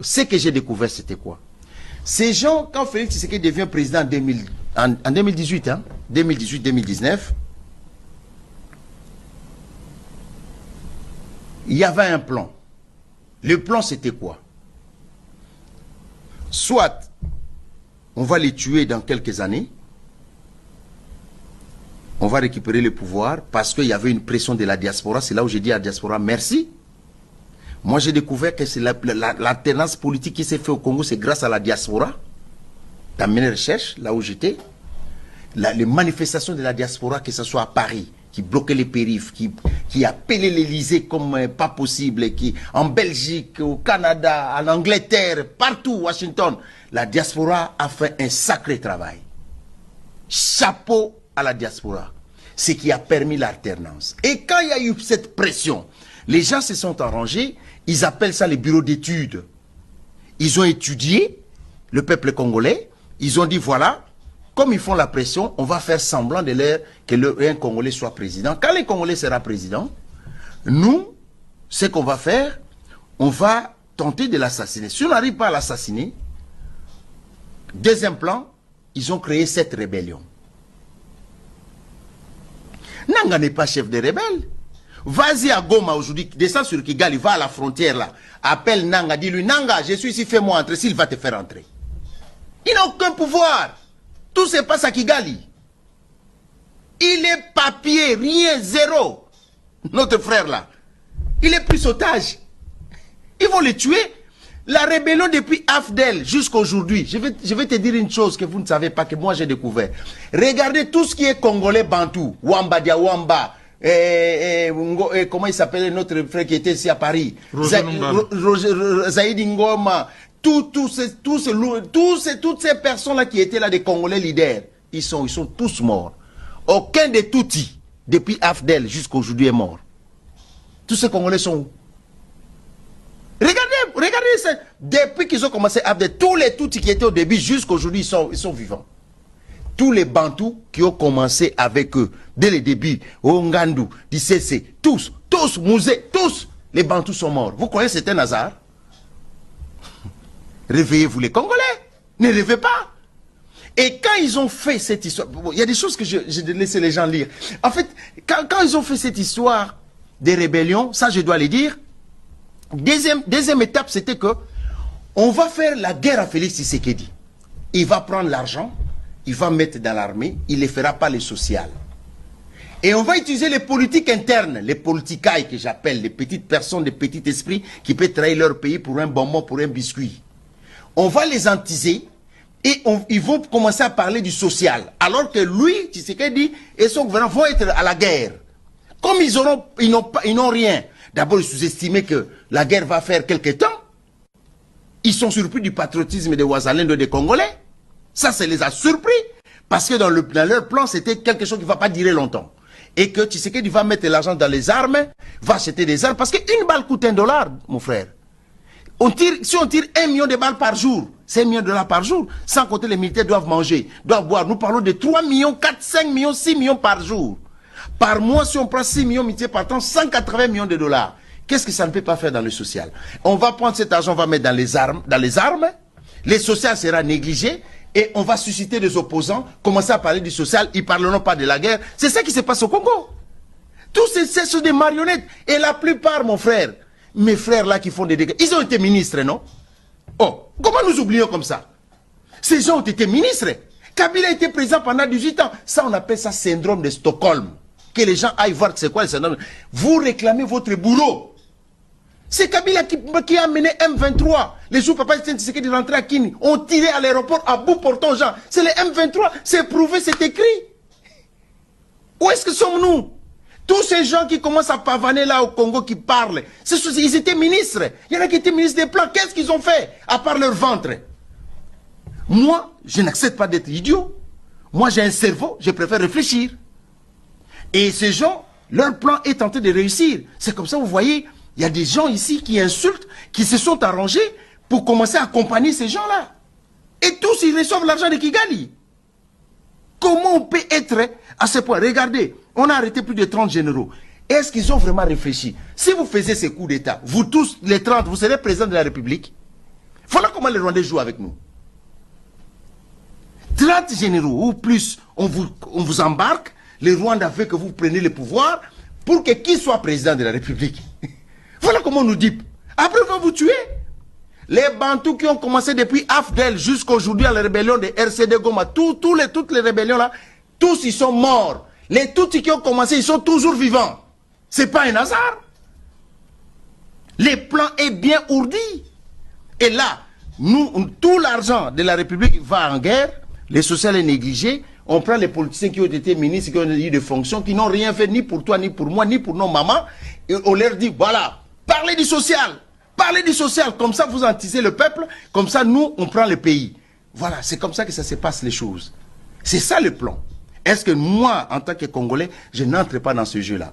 Ce que j'ai découvert, c'était quoi? Ces gens, quand Félix Tshisekedi devient président en 2018, hein, 2018-2019, il y avait un plan. Le plan, c'était quoi? Soit on va les tuer dans quelques années, on va récupérer le pouvoir parce qu'il y avait une pression de la diaspora. C'est là où j'ai dit à la diaspora merci. Moi, j'ai découvert que c'est l'alternance politique qui s'est faite au Congo, c'est grâce à la diaspora. Dans mes recherches, là où j'étais, les manifestations de la diaspora, que ce soit à Paris, qui bloquaient les périphes, qui appelaient l'Élysée comme pas possible, qui en Belgique, au Canada, en Angleterre, partout, Washington, la diaspora a fait un sacré travail. Chapeau à la diaspora. Ce qui a permis l'alternance. Et quand il y a eu cette pression, les gens se sont arrangés, ils appellent ça les bureaux d'études. Ils ont étudié le peuple congolais, ils ont dit voilà, comme ils font la pression, on va faire semblant de l'air que un Congolais soit président. Quand le Congolais sera président, nous, ce qu'on va faire, on va tenter de l'assassiner. Si on n'arrive pas à l'assassiner, deuxième plan, ils ont créé cette rébellion. Nanga n'est pas chef de rebelle. Vas-y à Goma aujourd'hui, descends sur Kigali, va à la frontière là, appelle Nanga, dis-lui Nanga, je suis ici, fais-moi entrer, s'il va te faire entrer. Il n'a aucun pouvoir. Tout se passe à Kigali. Il est papier, rien, zéro. Notre frère là, il est pris otage. Ils vont le tuer. La rébellion depuis Afdel jusqu'à aujourd'hui, je vais te dire une chose que vous ne savez pas, que moi j'ai découvert. Regardez tout ce qui est congolais bantou, Wamba Diawamba, comment il s'appelait notre frère qui était ici à Paris, Zaïd Ngoma, toutes ces personnes-là qui étaient là, des Congolais leaders, ils sont tous morts. Aucun des Tutsis, depuis Afdel jusqu'à aujourd'hui, est mort. Tous ces Congolais sont où? Regardez ça. Depuis qu'ils ont commencé à Afdel, tous les Tutsis qui étaient au début jusqu'à aujourd'hui, ils sont vivants. Tous les Bantous qui ont commencé avec eux, dès le début, au Ngandou, Dissessé, tous, Mouzé, tous, les Bantous sont morts. Vous croyez que c'est un hasard? Réveillez-vous les Congolais. Ne rêvez pas. Et quand ils ont fait cette histoire, il y a des choses que j'ai laissé les gens lire. En fait, quand ils ont fait cette histoire des rébellions, ça je dois les dire, deuxième étape, c'était que on va faire la guerre à Félix Tshisekedi. Il va prendre l'argent, il va mettre dans l'armée, il ne fera pas les sociales. Et on va utiliser les politiques internes, les politicailles que j'appelle, les petites personnes, les petits esprits qui peuvent trahir leur pays pour un bonbon, pour un biscuit. On va les antiser et ils vont commencer à parler du social. Alors que lui, Tshisekedi et son gouvernement vont être à la guerre. Comme ils n'ont rien. D'abord, ils sous-estimaient que la guerre va faire quelque temps. Ils sont surpris du patriotisme des Ouazalendo des Congolais. Ça les a surpris. Parce que dans leur plan, c'était quelque chose qui ne va pas durer longtemps. Et que Tshisekedi va mettre l'argent dans les armes, va acheter des armes. Parce qu'une balle coûte $1, mon frère. Si on tire 1 million de balles par jour, c'est $1 million par jour, sans compter les militaires doivent manger, doivent boire. Nous parlons de 3 millions, 4, 5 millions, 6 millions par jour. Par mois, si on prend 6 millions multipliés par temps, 180 millions de dollars. Qu'est-ce que ça ne peut pas faire dans le social? On va prendre cet argent, on va mettre dans les armes, les sociales sera négligé, et on va susciter des opposants, commencer à parler du social, ils ne parleront pas de la guerre. C'est ça qui se passe au Congo. Tous ces sont des marionnettes. Et la plupart, mon frère, mes frères là qui font des dégâts, ils ont été ministres, non? Oh, comment nous oublions comme ça? Ces gens ont été ministres. Kabila a été président pendant 18 ans. Ça, on appelle ça syndrome de Stockholm. Que les gens aillent voir c'est quoi le syndrome. Vous réclamez votre boulot. C'est Kabila qui a amené M23. Les jours papa Tshisekedi rentré à Kini, ont tiré à l'aéroport à bout portant gens. C'est les M23, c'est prouvé, c'est écrit. Où est-ce que sommes-nous? Tous ces gens qui commencent à pavaner là au Congo, qui parlent, ils étaient ministres. Il y en a qui étaient ministres des plans. Qu'est-ce qu'ils ont fait à part leur ventre? Moi, je n'accepte pas d'être idiot. Moi, j'ai un cerveau, je préfère réfléchir. Et ces gens, leur plan est tenté de réussir. C'est comme ça, vous voyez, il y a des gens ici qui insultent, qui se sont arrangés pour commencer à accompagner ces gens-là. Et tous, ils reçoivent l'argent de Kigali. Comment on peut être à ce point? Regardez, on a arrêté plus de 30 généraux. Est-ce qu'ils ont vraiment réfléchi? Si vous faisiez ces coups d'État, vous tous, les 30, vous serez président de la République? comment les Rwandais jouent avec nous. 30 généraux ou plus, on vous embarque, les Rwandais veulent que vous preniez le pouvoir pour que qui soit président de la République. Voilà comment on nous dit. Après, on va vous tuer. Les Bantous qui ont commencé depuis Afdel jusqu'aujourd'hui à la rébellion de RCD Goma, toutes les rébellions là, tous ils sont morts. Les Tutsis qui ont commencé, ils sont toujours vivants. C'est pas un hasard. Le plan est bien ourdi. Et là, nous, tout l'argent de la République va en guerre, les social est négligé, on prend les politiciens qui ont été ministres, qui ont eu des fonctions, qui n'ont rien fait ni pour toi, ni pour moi, ni pour nos mamans, et on leur dit, voilà, parlez du social, comme ça vous antisez le peuple, comme ça nous, on prend le pays. Voilà, c'est comme ça que ça se passe les choses. C'est ça le plan. Est-ce que moi, en tant que Congolais, je n'entre pas dans ce jeu-là?